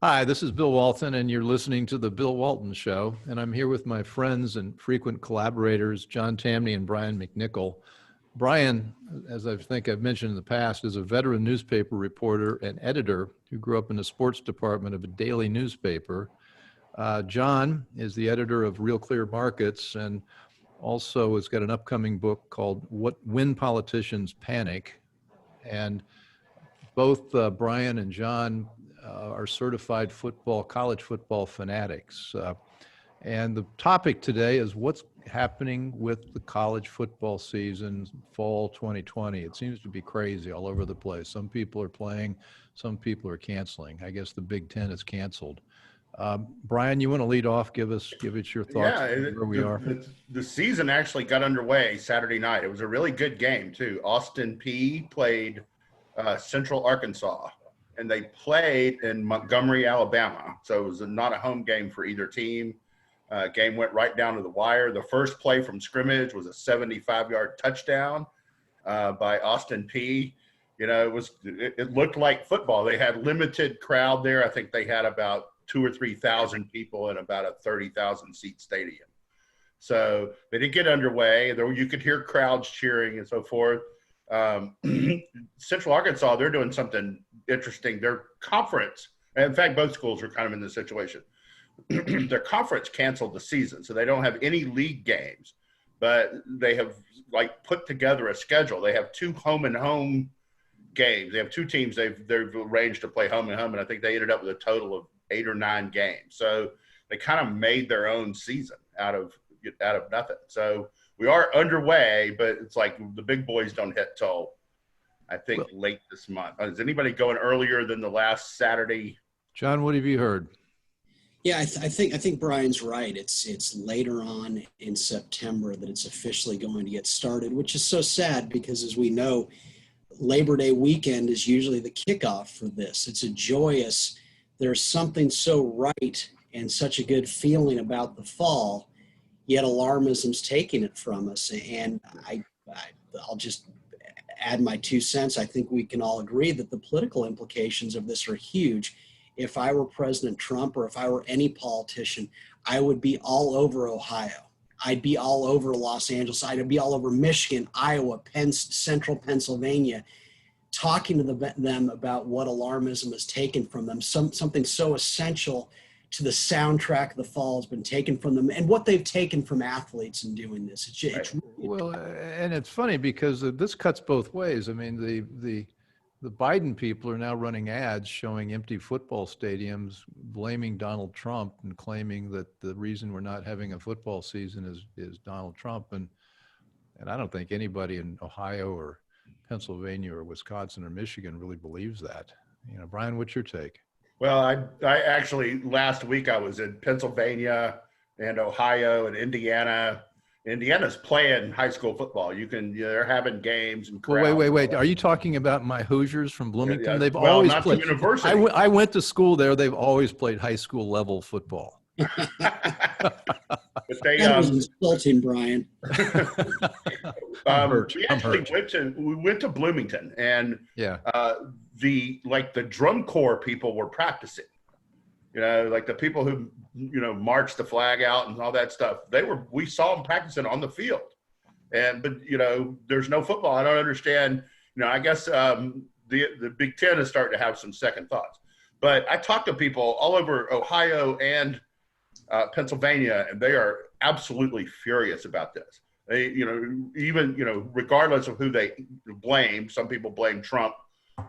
Hi, this is Bill Walton, and you're listening to The Bill Walton Show. And I'm here with my friends and frequent collaborators, John Tamny and Brian McNicoll. Brian, as I think I've mentioned in the past, is a veteran newspaper reporter and editor who grew up in the sports department of a daily newspaper. John is the editor of Real Clear Markets and also has got an upcoming book called When Politicians Panic. And both Brian and John are certified college football fanatics. And the topic today is what's happening with the college football season, fall 2020. It seems to be crazy all over the place. Some people are playing, some people are canceling. I guess the Big Ten is canceled. Brian, you want to lead off? Give us your thoughts where we are. The season actually got underway Saturday night. It was a really good game too. Austin Peay played Central Arkansas, and they played in Montgomery, Alabama. So it was not a home game for either team. Game went right down to the wire. The first play from scrimmage was a 75-yard touchdown by Austin Peay. You know, it looked like football. They had limited crowd there. I think they had about 2,000 or 3,000 people in about a 30,000 seat stadium. So they did get underway. You could hear crowds cheering and so forth. Central Arkansas, they're doing something interesting. Their conference, and in fact, both schools are kind of in this situation. Their conference canceled the season, so they don't have any league games, but they have put together a schedule. They have 2 home and home games. They have 2 teams they've arranged to play home and home, and I think they ended up with a total of 8 or 9 games. So they kind of made their own season out of nothing. So we are underway, but it's like the big boys don't hit till I think late this month. Is anybody going earlier than the last Saturday? John, what have you heard? Yeah, I think Brian's right. It's later on in September that it's officially going to get started, which is so sad because, as we know, Labor Day weekend is usually the kickoff for this. It's a joyous. There's something so right and such a good feeling about the fall, yet alarmism's taking it from us. And I'll just add my 2 cents. I think we can all agree that the political implications of this are huge. If I were President Trump or if I were any politician, I would be all over Ohio. I'd be all over Los Angeles. I'd be all over Michigan, Iowa, Central Pennsylvania, talking to them about what alarmism has taken from them. Something so essential to the soundtrack of the fall has been taken from them, and what they've taken from athletes in doing this. And it's funny because this cuts both ways. I mean, the Biden people are now running ads showing empty football stadiums, blaming Donald Trump and claiming that the reason we're not having a football season is Donald Trump. And I don't think anybody in Ohio or Pennsylvania or Wisconsin or Michigan really believes that. You know, Brian, what's your take? Well, I actually, last week I was in Pennsylvania and Ohio and Indiana. Indiana's playing high school football. They're having games and crowds. Wait. Are you talking about my Hoosiers from Bloomington? Yeah. They've always not played. The university. I went to school there. They've always played high school level football. But they that was insulting, Brian. We went to Bloomington, and the drum corps people were practicing. You know, like the people who marched the flag out and all that stuff. We saw them practicing on the field, but there's no football. I don't understand. I guess the Big Ten is starting to have some second thoughts. But I talked to people all over Ohio and Pennsylvania, and they are absolutely furious about this. They, regardless of who they blame, some people blame Trump.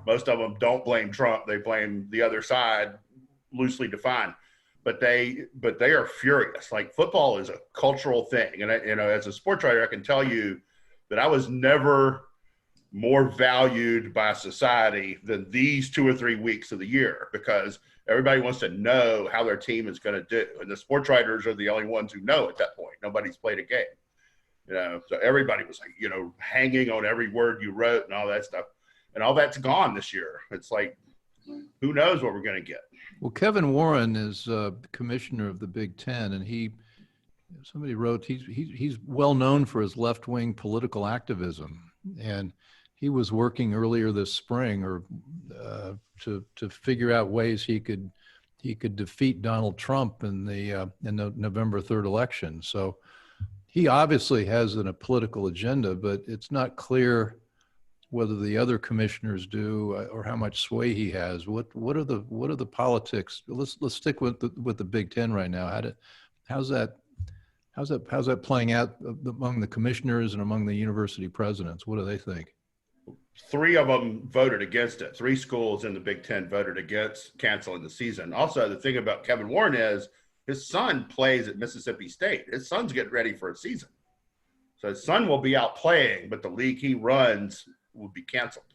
Most of them don't blame Trump. They blame the other side, loosely defined. But they are furious. Like, football is a cultural thing, and as a sports writer, I can tell you that I was never more valued by society than these 2 or 3 weeks of the year, because everybody wants to know how their team is going to do. And the sports writers are the only ones who know at that point. Nobody's played a game. So everybody was hanging on every word you wrote and all that stuff. And all that's gone this year. It's like, who knows what we're going to get. Well, Kevin Warren is commissioner of the Big Ten, and somebody wrote he's well known for his left-wing political activism, and he was working earlier this spring to figure out ways he could he could defeat Donald Trump in the November 3rd election. So he obviously has a political agenda, but it's not clear whether the other commissioners do or how much sway he has. What are the politics? Let's stick with the Big Ten right now. How's that playing out among the commissioners and among the university presidents? What do they think? 3 of them voted against it. 3 schools in the Big Ten voted against canceling the season. Also, the thing about Kevin Warren is his son plays at Mississippi State. His son's getting ready for a season. So his son will be out playing, but the league he runs will be canceled.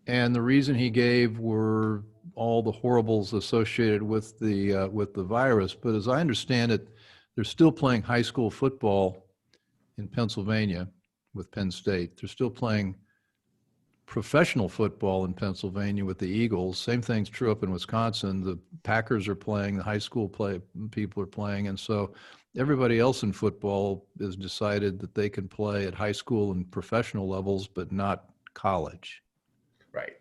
And the reason he gave were all the horribles associated with the virus. But as I understand it, they're still playing high school football in Pennsylvania with Penn State. They're still playing professional football in Pennsylvania with the Eagles. Same thing's true up in Wisconsin. The Packers are playing, the high school people are playing. And so everybody else in football has decided that they can play at high school and professional levels, but not college. Right.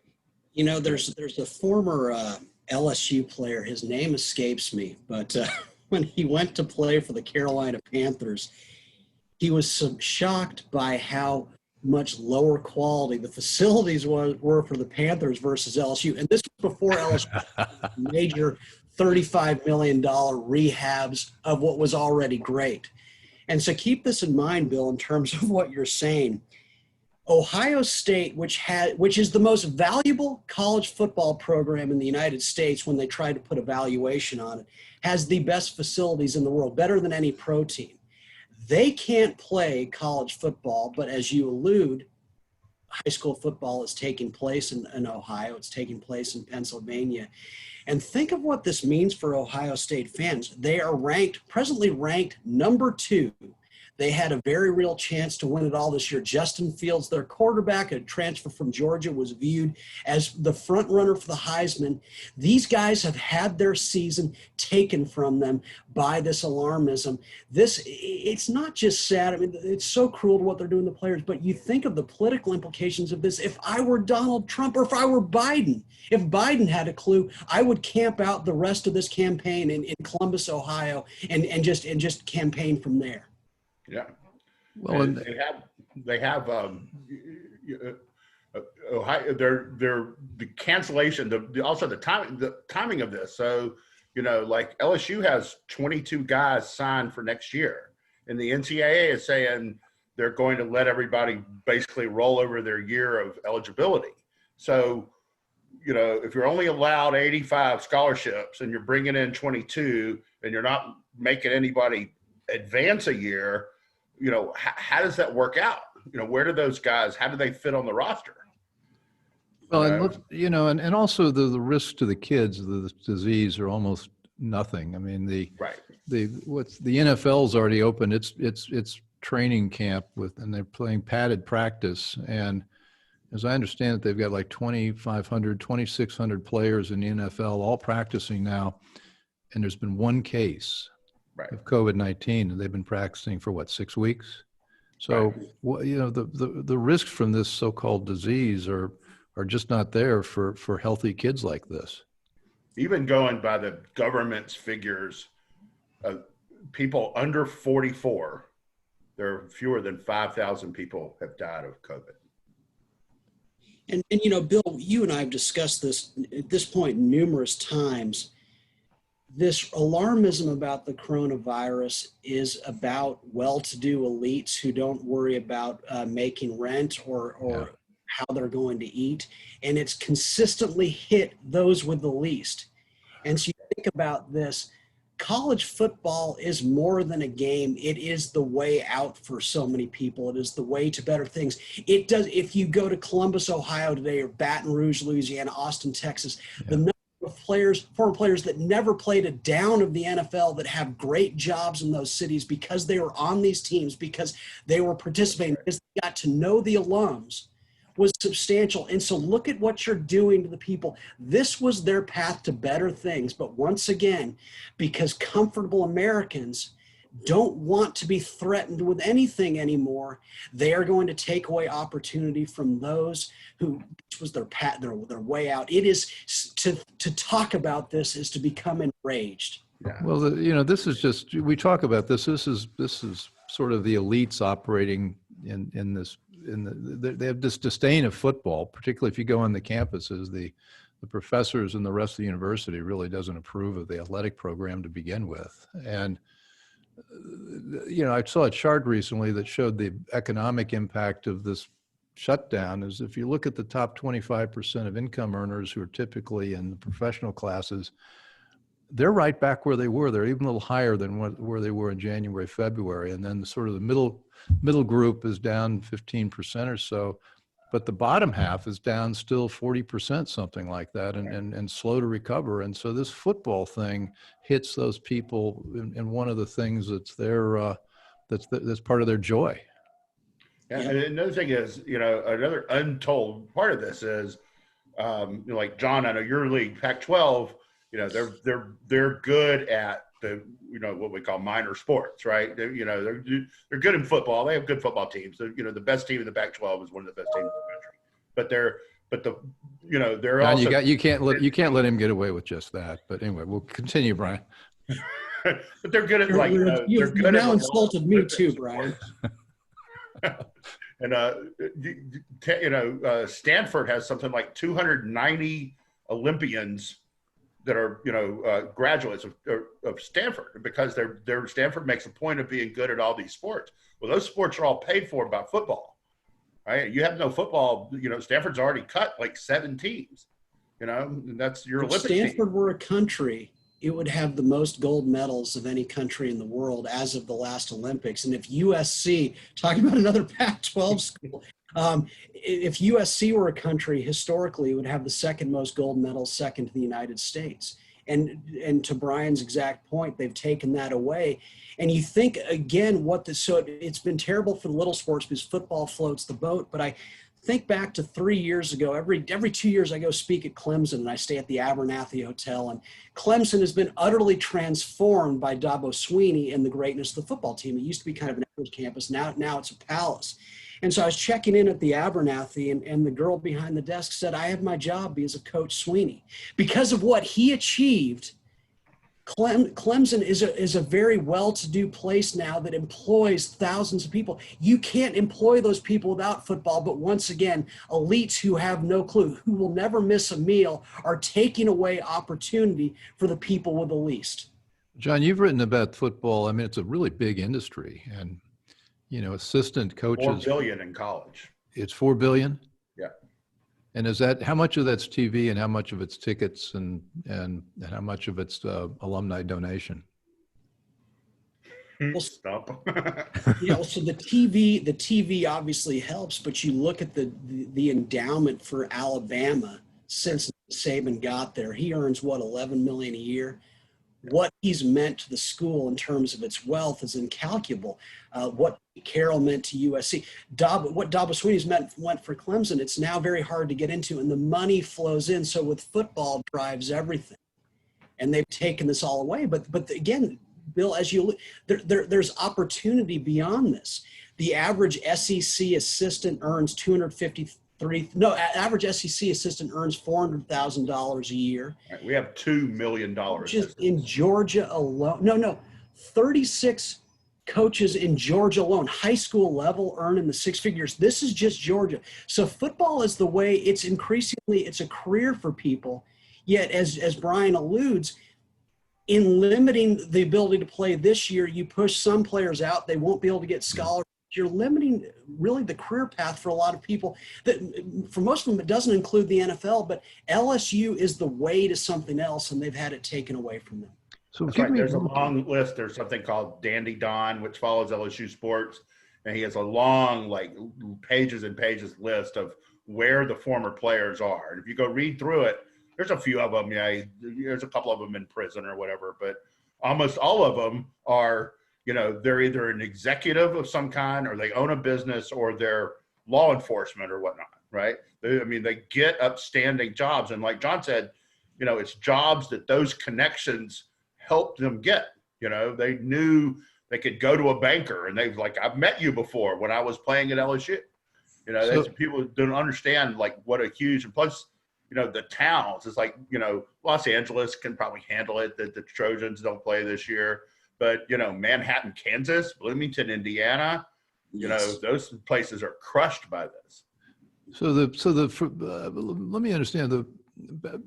You know, there's a former LSU player, his name escapes me, but when he went to play for the Carolina Panthers, he was so shocked by how much lower quality the facilities were for the Panthers versus LSU. And this was before LSU major $35 million rehabs of what was already great. And so keep this in mind, Bill, in terms of what you're saying. Ohio State, which is the most valuable college football program in the United States when they tried to put a valuation on it, has the best facilities in the world, better than any pro team. They can't play college football, but as you allude, high school football is taking place in Ohio. It's taking place in Pennsylvania. And think of what this means for Ohio State fans. They are presently ranked number 2. They had a very real chance to win it all this year. Justin Fields, their quarterback, a transfer from Georgia, was viewed as the front runner for the Heisman. These guys have had their season taken from them by this alarmism. It's not just sad. I mean, it's so cruel to what they're doing to players, but you think of the political implications of this. If I were Donald Trump or if I were Biden, if Biden had a clue, I would camp out the rest of this campaign in Columbus, Ohio, and just campaign from there. Yeah. Well, and they have Ohio. The cancellation. Also the timing of this. So like LSU has 22 guys signed for next year, and the NCAA is saying they're going to let everybody basically roll over their year of eligibility. So if you're only allowed 85 scholarships and you're bringing in 22, and you're not making anybody advance a year. How does that work out? Where do those guys, how do they fit on the roster? Well, and also the risks to the kids of the disease are almost nothing. I mean, the NFL's already opened its training camp and they're playing padded practice. And as I understand it, they've got like 2,500, 2,600 players in the NFL all practicing now. And there's been one case of COVID-19, and they've been practicing for 6 weeks. So, the risks from this so-called disease are just not there for healthy kids like this. Even going by the government's figures, people under 44, there are fewer than 5,000 people have died of COVID. And Bill, you and I have discussed this at this point numerous times. This alarmism about the coronavirus is about well-to-do elites who don't worry about making rent or how they're going to eat. And it's consistently hit those with the least. And so you think about this, college football is more than a game. It is the way out for so many people. It is the way to better things. It does. If you go to Columbus, Ohio today, or Baton Rouge, Louisiana, Austin, Texas, the number of former players that never played a down of the NFL that have great jobs in those cities because they were on these teams, because they were participating, because they got to know the alums, was substantial. And so look at what you're doing to the people. This was their path to better things. But once again, because comfortable Americans don't want to be threatened with anything anymore. They are going to take away opportunity from those who, which was their way out. It is to talk about this is to become enraged. Yeah. Well, this is just, we talk about this. This is sort of the elites operating in this. They have this disdain of football, particularly if you go on the campuses. The professors and the rest of the university really doesn't approve of the athletic program to begin with. And I saw a chart recently that showed the economic impact of this shutdown. Is if you look at the top 25% of income earners who are typically in the professional classes, they're right back where they were. They're even a little higher than where they were in January, February. And then sort of the middle group is down 15% or so, but the bottom half is down still 40%, something like that, and slow to recover. And so this football thing hits those people in one of the things that's that's part of their joy. Yeah. And another thing is, another untold part of this is, like John, I know your league, Pac-12. They're good at the what we call minor sports, right? They're good in football. They have good football teams. The best team in the Pac-12 is one of the best teams in the country. But they're John, also you can't let him get away with just that. But anyway, we'll continue, Brian. But they're good at You've now insulted me too, Brian. And Stanford has something like 290 Olympians that are graduates of Stanford, because their Stanford makes a point of being good at all these sports. Well, those sports are all paid for by football, right? You have no football. Stanford's already cut like 7 teams. And that's your Olympic team. If Stanford were a country, it would have the most gold medals of any country in the world as of the last Olympics. And if USC, talking about another Pac-12 school, if USC were a country, historically, it would have the second most gold medals, second to the United States. And to Brian's exact point, they've taken that away. And you think, again, so it's been terrible for the little sports because football floats the boat. But I think back to 3 years ago, every 2 years I go speak at Clemson, and I stay at the Abernathy Hotel. And Clemson has been utterly transformed by Dabo Swinney and the greatness of the football team. It used to be kind of an average campus. Now it's a palace. And so I was checking in at the Abernathy, and the girl behind the desk said, I have my job because of Coach Swinney. Because of what he achieved, Clemson is a very well-to-do place now that employs thousands of people. You can't employ those people without football, but once again, elites who have no clue, who will never miss a meal, are taking away opportunity for the people with the least. John, you've written about football. I mean, it's a really big industry, and assistant coaches. 4 billion in college. It's 4 billion. Yeah. And how much of that's TV, and how much of it's tickets, and how much of it's alumni donation? Well, Stop. So the TV obviously helps, but you look at the endowment for Alabama since Saban got there. He earns $11 million a year. What he's meant to the school in terms of its wealth is incalculable. What Carroll meant to USC, what Dabo Swinney's went for Clemson, it's now very hard to get into, and the money flows in. So with football drives everything, and they've taken this all away. But again, Bill, there's opportunity beyond this. The average SEC assistant earns average SEC assistant earns $400,000 a year. Right, we have $2 million. Just in Georgia alone. 36 coaches in Georgia alone, high school level, earn in the 6 figures. This is just Georgia. So football is the way. It's a career for people. Yet, as Brian alludes, in limiting the ability to play this year, you push some players out. They won't be able to get scholarships. You're limiting really the career path for a lot of people. That for most of them, it doesn't include the NFL, but LSU is the way to something else, and they've had it taken away from them. So that's right. There's a long list. There's something called Dandy Don, which follows LSU sports, and he has a long, pages and pages list of where the former players are. And if you go read through it, there's a few of them. Yeah, there's a couple of them in prison or whatever, but almost all of them are. They're either an executive of some kind, or they own a business, or they're law enforcement or whatnot, right? They get upstanding jobs. And like John said, it's jobs that those connections helped them get. They knew they could go to a banker and they've like, I've met you before when I was playing at LSU. You know, that's people don't understand like what a huge, and plus, you know, the towns is like, you know, Los Angeles can probably handle it that the Trojans don't play this year, but you know, Manhattan, Kansas, Bloomington, Indiana, you know, those places are crushed by this. Let me understand, the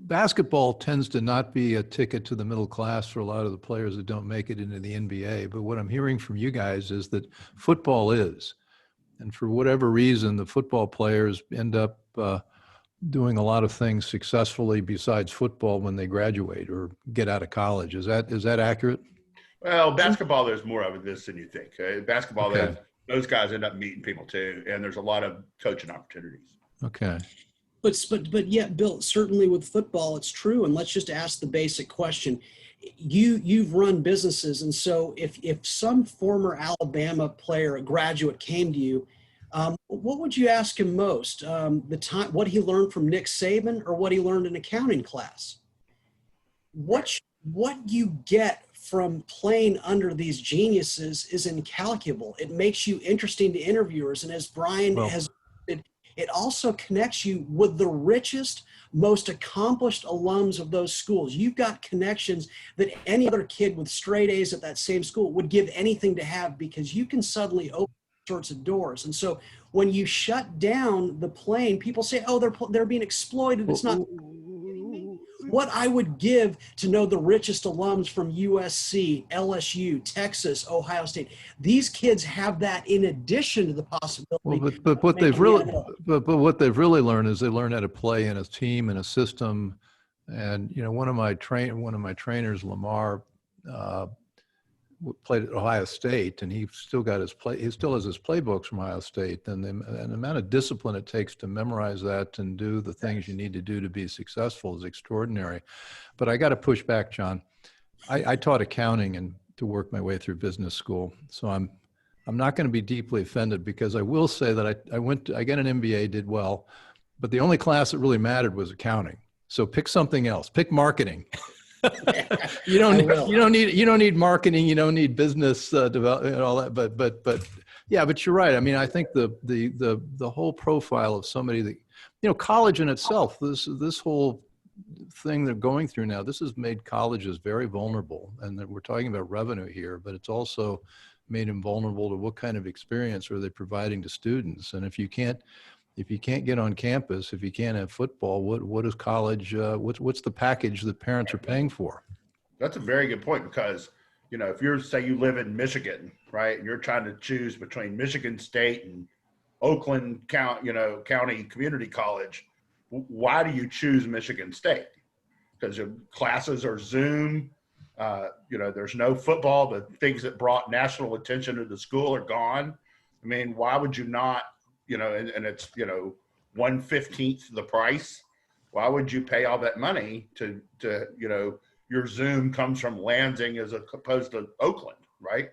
basketball tends to not be a ticket to the middle class for a lot of the players that don't make it into the NBA. But what I'm hearing from you guys is that football is, and for whatever reason, the football players end up doing a lot of things successfully besides football when they graduate or get out of college. Is that accurate? Well, basketball, there's more of this than you think. Basketball, Okay. those guys end up meeting people too, and there's a lot of coaching opportunities. Okay. But yet, Bill, certainly with football, it's true. And let's just ask the basic question. You've run businesses, and so if some former Alabama player, a graduate, came to you, what would you ask him most? What he learned from Nick Saban, or what he learned in accounting class? What you get from playing under these geniuses is incalculable. It makes you interesting to interviewers, and as Brian has, it also connects you with the richest, most accomplished alums of those schools. You've got connections that any other kid with straight A's at that same school would give anything to have, because you can suddenly open sorts of doors. And so when you shut down the plane, people say, oh, they're being exploited. It's not. What I would give to know the richest alums from USC, LSU, Texas, Ohio State. These kids have that in addition to the possibility. Well, but what they've really learned is they learn how to play in a team and a system. And you know, one of my trainers, Lamar, played at Ohio State, and he still has his playbooks from Ohio State. And the amount of discipline it takes to memorize that and do the things you need to do to be successful is extraordinary. But I got to push back, John. I taught accounting and to work my way through business school. So I'm not going to be deeply offended, because I will say that I got an MBA, did well, but the only class that really mattered was accounting. So pick something else. Pick marketing. You don't need marketing. You don't need business development and all that. But yeah, but you're right. I mean, I think the whole profile of somebody that, you know, college in itself, this whole thing they're going through now, this has made colleges very vulnerable. And we're talking about revenue here, but it's also made them vulnerable to what kind of experience are they providing to students. And if you can't get on campus, if you can't have football, what is college? What's the package that parents are paying for? That's a very good point, because, you know, if you live in Michigan, right, and you're trying to choose between Michigan State and Oakland County Community College, why do you choose Michigan State? Because your classes are Zoom. You know, there's no football. The things that brought national attention to the school are gone. I mean, why would you not? You know, and it's, you know, 1/15 the price. Why would you pay all that money to you know, your Zoom comes from Lansing as opposed to Oakland, right?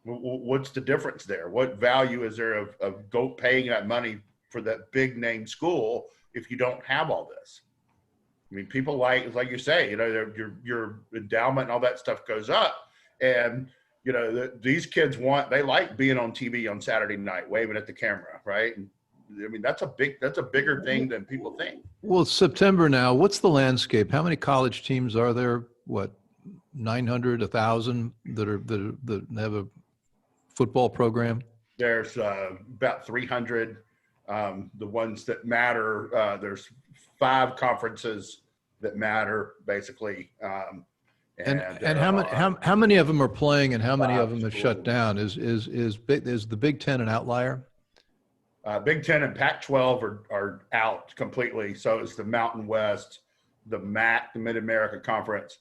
What's the difference there? What value is there of paying that money for that big name school if you don't have all this? I mean, people like you say, you know, your endowment and all that stuff goes up, and you know, these kids they like being on TV on Saturday night, waving at the camera, right? And, I mean, that's a bigger thing than people think. Well, it's September now. What's the landscape? How many college teams are there? What, 900, 1,000 that have a football program? There's about 300. The ones that matter, there's 5 conferences that matter, basically. And how many of them are playing, and how many of them have shut down? Is the Big Ten an outlier? Big Ten and Pac-12 are out completely. So is the Mountain West, the MAC, the Mid-America Conference,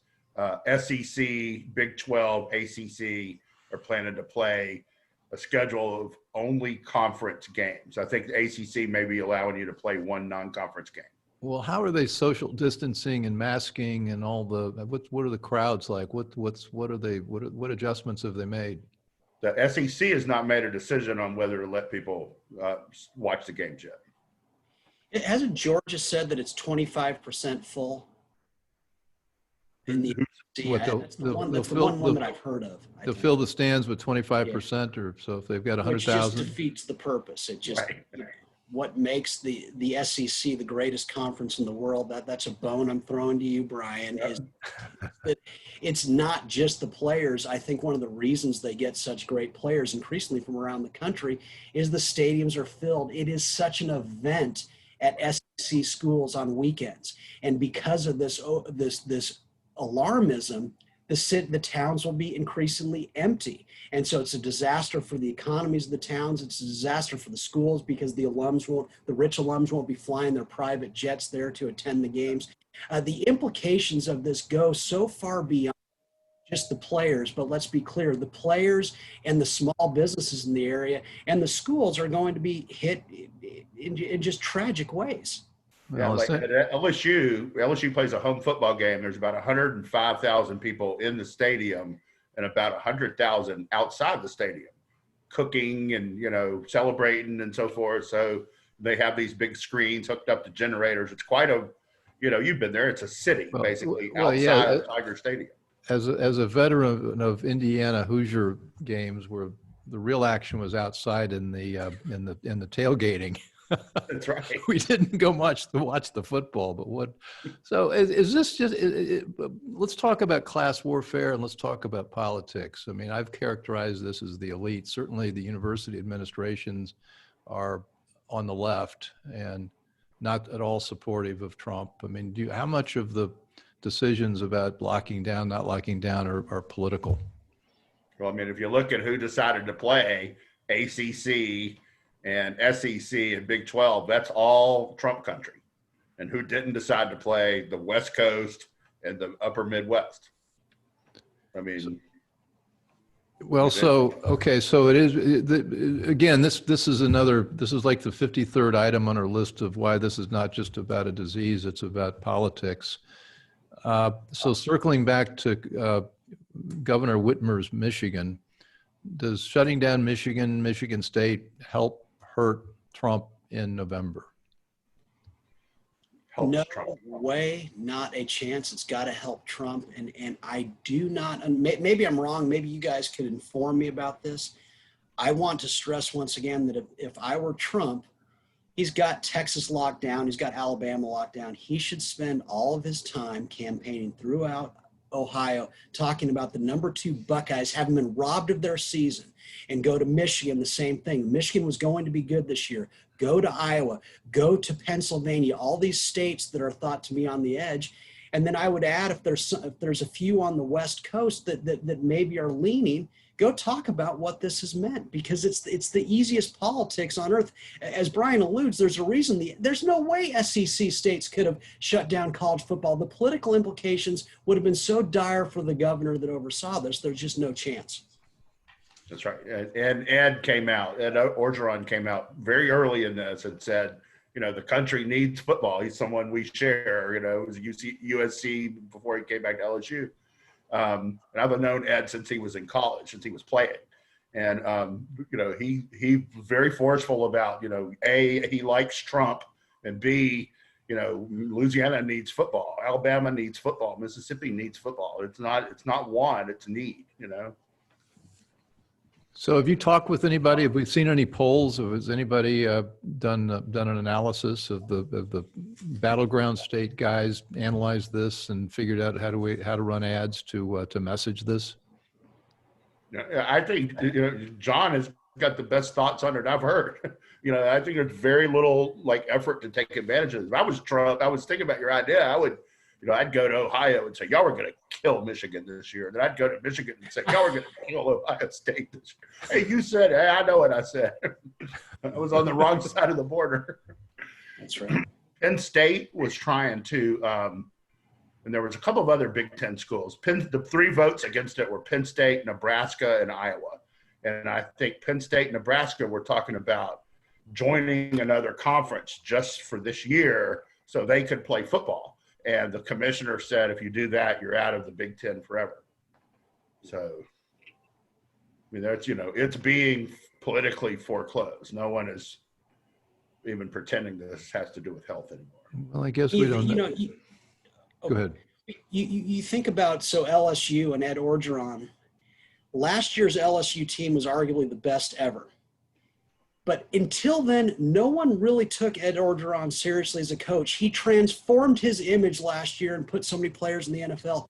SEC, Big 12, ACC are planning to play a schedule of only conference games. I think the ACC may be allowing you to play one non-conference game. Well, how are they social distancing and masking and all what are the crowds like? What adjustments have they made? The SEC has not made a decision on whether to let people watch the games yet. Hasn't Georgia said that it's 25% full? in the Who- SEC. What, That's the one. That's the one that I've heard of. I they'll think. fill the stands with 25% or so if they've got Which just 100,000. defeats the purpose. It just Right. what makes the SEC the greatest conference in the world. That's a bone I'm throwing to you, Brian. Yeah. Is that it's not just the players. I think one of the reasons they get such great players increasingly from around the country is the stadiums are filled. It is such an event at SEC schools on weekends, and because of this alarmism, the towns will be increasingly empty. And so it's a disaster for the economies of the towns. It's a disaster for the schools because the rich alums won't be flying their private jets there to attend the games. The implications of this go so far beyond just the players, but let's be clear, the players and the small businesses in the area and the schools are going to be hit in just tragic ways. Yeah, Well, like at LSU plays a home football game. There's about 105,000 people in the stadium and about 100,000 outside the stadium, cooking and celebrating and so forth. So they have these big screens hooked up to generators. It's quite a, you've been there. It's a city basically outside of Tiger Stadium. As a veteran of Indiana Hoosier games, where the real action was outside in the tailgating. That's right. We didn't go much to watch the football, but so is this just, let's talk about class warfare and let's talk about politics. I mean, I've characterized this as the elite. Certainly the university administrations are on the left and not at all supportive of Trump. I mean, how much of the decisions about locking down, not locking down are political? Well, I mean, if you look at who decided to play ACC and SEC and Big 12, that's all Trump country. And who didn't decide to play the West Coast and the upper Midwest? I mean, well, so, okay, so it is, again, this is like the 53rd item on our list of why this is not just about a disease, it's about politics. So circling back to Governor Whitmer's Michigan, does shutting down Michigan State help hurt Trump in November? No way, not a chance. It's got to help Trump. And I do not, and maybe I'm wrong. Maybe you guys could inform me about this. I want to stress once again that if I were Trump, he's got Texas locked down. He's got Alabama locked down. He should spend all of his time campaigning throughout Ohio, talking about the number 2 Buckeyes having been robbed of their season, and go to Michigan, the same thing. Michigan was going to be good this year. Go to Iowa, go to Pennsylvania, all these states that are thought to be on the edge. And then I would add, if there's a few on the West Coast that maybe are leaning, go talk about what this has meant, because it's the easiest politics on earth. As Brian alludes, there's a reason there's no way SEC states could have shut down college football. The political implications would have been so dire for the governor that oversaw this. There's just no chance. That's right. And Ed Orgeron came out very early in this and said, the country needs football. He's someone we share. It was USC before he came back to LSU. And I've known Ed since he was in college, since he was playing. And, he was very forceful about, A, he likes Trump, and B, Louisiana needs football. Alabama needs football. Mississippi needs football. It's not want, it's need, So have you talked with anybody? Have we seen any polls? Or has anybody done an analysis of the battleground state guys, analyzed this and figured out how to run ads to message this? I think John has got the best thoughts on it I've heard. I think there's very little effort to take advantage of it. If I was Trump, I was thinking about your idea. I would, I'd go to Ohio and say, y'all were going to kill Michigan this year. Then I'd go to Michigan and say, y'all were going to kill Ohio State this year. Hey, you said, hey, I know what I said. I was on the wrong side of the border. That's right. Penn State was trying to, and there was a couple of other Big Ten schools. The 3 votes against it were Penn State, Nebraska, and Iowa. And I think Penn State and Nebraska were talking about joining another conference just for this year so they could play football. And the commissioner said, if you do that, you're out of the Big Ten forever. So, I mean, that's, it's being politically foreclosed. No one is even pretending this has to do with health anymore. Well, I guess we don't know. Go ahead. You think about, so LSU and Ed Orgeron, last year's LSU team was arguably the best ever. But until then, no one really took Ed Orgeron seriously as a coach. He transformed his image last year and put so many players in the NFL.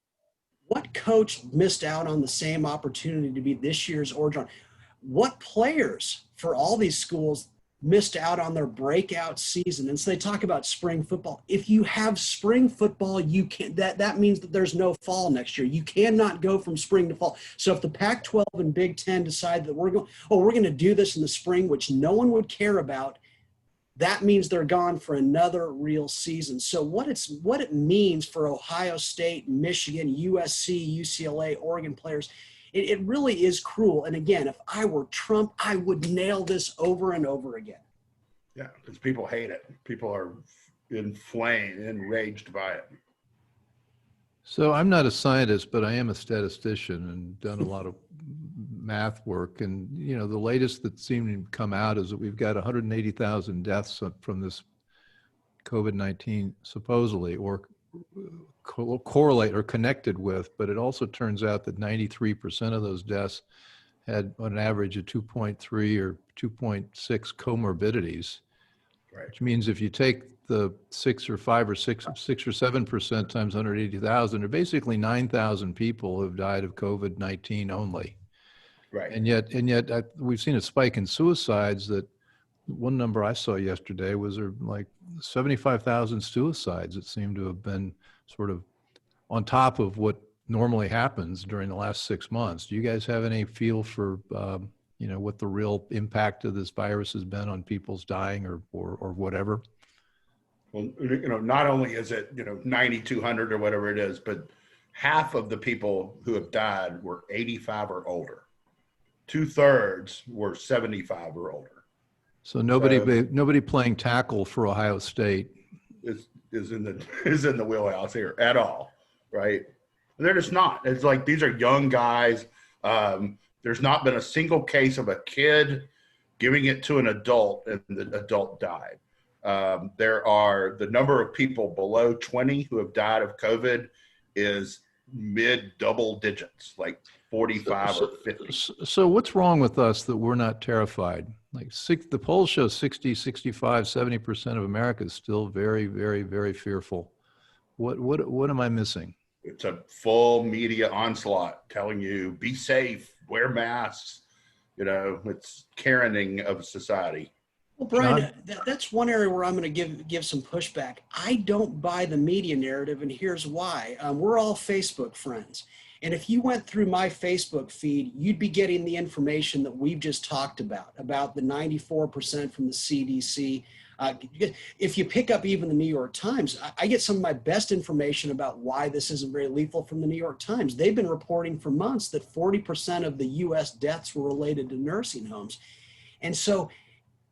What coach missed out on the same opportunity to be this year's Orgeron? What players for all these schools missed out on their breakout season? And so they talk about spring football. If you have spring football, you can't, that means that there's no fall next year. You cannot go from spring to fall. So if the Pac-12 and Big Ten decide that we're going to do this in the spring, which no one would care about, that means they're gone for another real season. So what it means for Ohio State, Michigan, USC, UCLA, Oregon players, it really is cruel. And again, if I were Trump, I would nail this over and over again. Yeah, because people hate it. People are inflamed, enraged by it. So I'm not a scientist, but I am a statistician and done a lot of math work. And, you know, the latest that seemed to come out is that we've got 180,000 deaths from this COVID-19, supposedly, or correlate or connected with, but it also turns out that 93% of those deaths had on an average of 2.3 or 2.6 comorbidities, Right. which means if you take the 6 or 7% times 180,000, there are basically 9,000 people who've died of COVID-19 only. Right. And yet we've seen a spike in suicides. That one number I saw yesterday was there like 75,000 suicides that seem to have been sort of on top of what normally happens during the last 6 months. Do you guys have any feel for, you know, what the real impact of this virus has been on people's dying or whatever? Well, you know, not only is it, you know, 9,200 or whatever it is, but half of the people who have died were 85 or older. 2/3 were 75 or older. So nobody playing tackle for Ohio State is in the wheelhouse here at all, right? And they're just not. It's like these are young guys. There's not been a single case of a kid giving it to an adult and the adult died. There are the number of people below 20 who have died of COVID is mid double digits, like 45 or 50. So what's wrong with us that we're not terrified? Like the polls show 60, 65, 70% of America is still very, very, very fearful. What am I missing? It's a full media onslaught telling you, be safe, wear masks. You know, it's Karening of society. Well, Brian, that's one area where I'm going to give some pushback. I don't buy the media narrative, and here's why. We're all Facebook friends. And if you went through my Facebook feed, you'd be getting the information that we've just talked about the 94% from the CDC. If you pick up even the New York Times, I get some of my best information about why this isn't very lethal from the New York Times. They've been reporting for months that 40% of the US deaths were related to nursing homes. And so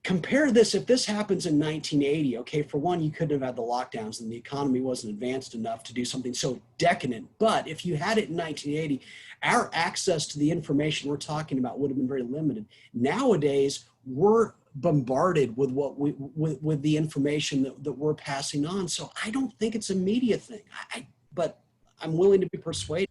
compare this, if this happens in 1980, okay, for one, you couldn't have had the lockdowns and the economy wasn't advanced enough to do something so decadent. But if you had it in 1980, our access to the information we're talking about would have been very limited. Nowadays, we're bombarded with with the information that we're passing on. So I don't think it's a media thing, but I'm willing to be persuaded.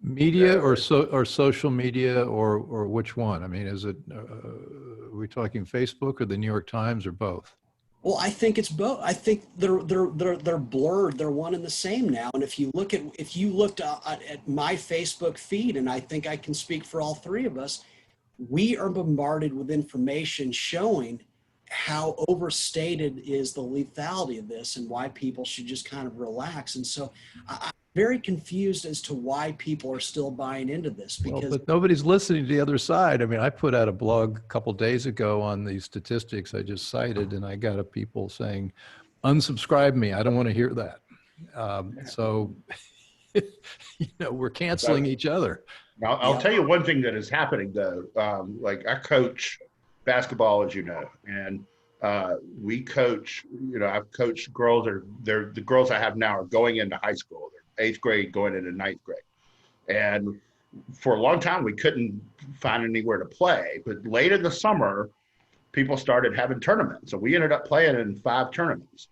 Media or social media or which one? I mean, is it, are we talking Facebook or the New York Times or both? Well, I think it's both. I think they're blurred. They're one and the same now. And if you looked at my Facebook feed, and I think I can speak for all three of us, we are bombarded with information showing how overstated is the lethality of this and why people should just kind of relax. And so I'm very confused as to why people are still buying into this. Because but nobody's listening to the other side. I mean, I put out a blog a couple of days ago on these statistics I just cited, and I got people saying, unsubscribe me. I don't want to hear that. So, you know, we're canceling each other. I'll tell you one thing that is happening though. Like I coach basketball, as you know, and we coach. You know, I've coached girls. They're the girls I have now are going into high school. They're 8th grade, going into 9th grade, and for a long time we couldn't find anywhere to play. But late in the summer, people started having tournaments, so we ended up playing in 5 tournaments.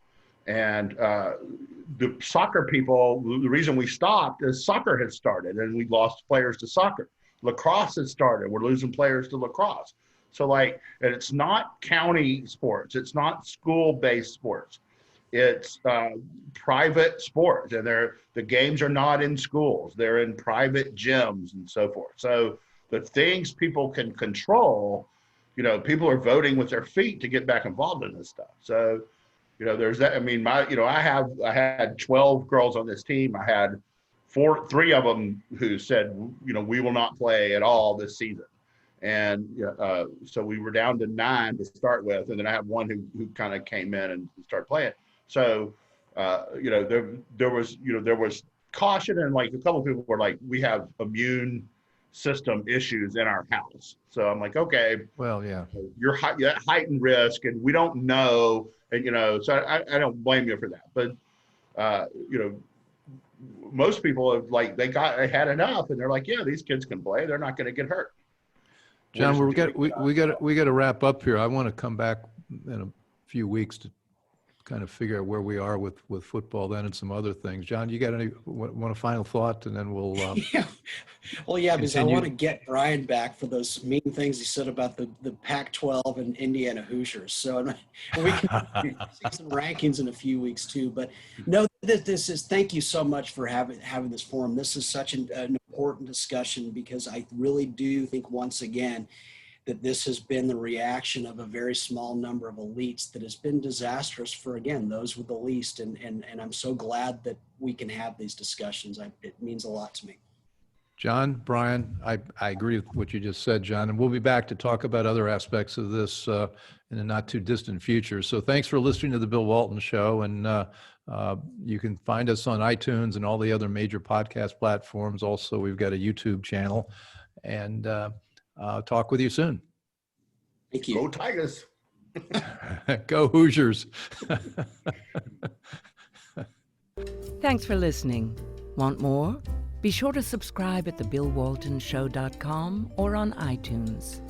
And the soccer people, the reason we stopped is soccer had started and we lost players to soccer. Lacrosse had started. We're losing players to lacrosse. So and it's not county sports. It's not school-based sports. It's private sports, and the games are not in schools. They're in private gyms and so forth. So the things people can control, people are voting with their feet to get back involved in this stuff. So, there's that. I mean, I had 12 girls on this team. I had three of them who said, we will not play at all this season. And so we were down to 9 to start with, and then I had one who kind of came in and started playing. So, there was caution, and like a couple of people were like, we have immune system issues in our house. So I'm like, okay, well, yeah, you're at heightened risk, and we don't know, and so I don't blame you for that. But most people have they had enough, and they're like, yeah, these kids can play. They're not going to get hurt. John, we got to wrap up here. I want to come back in a few weeks to kind of figure out where we are with football then and some other things. John, you got want a final thought, and then we'll yeah. Well, yeah, because continue. I want to get Brian back for those mean things he said about the Pac-12 and Indiana Hoosiers. So we can see some rankings in a few weeks too. But no, thank you so much for having this forum. This is such an important discussion, because I really do think, once again, that this has been the reaction of a very small number of elites that has been disastrous for, again, those with the least. And I'm so glad that we can have these discussions. It means a lot to me. John, Brian, I agree with what you just said, John, and we'll be back to talk about other aspects of this in a not too distant future. So thanks for listening to the Bill Walton Show, and you can find us on iTunes and all the other major podcast platforms. Also, we've got a YouTube channel, and talk with you soon. Thank you. Go Tigers. Go Hoosiers. Thanks for listening. Want more? Be sure to subscribe at thebillwaltonshow.com or on iTunes.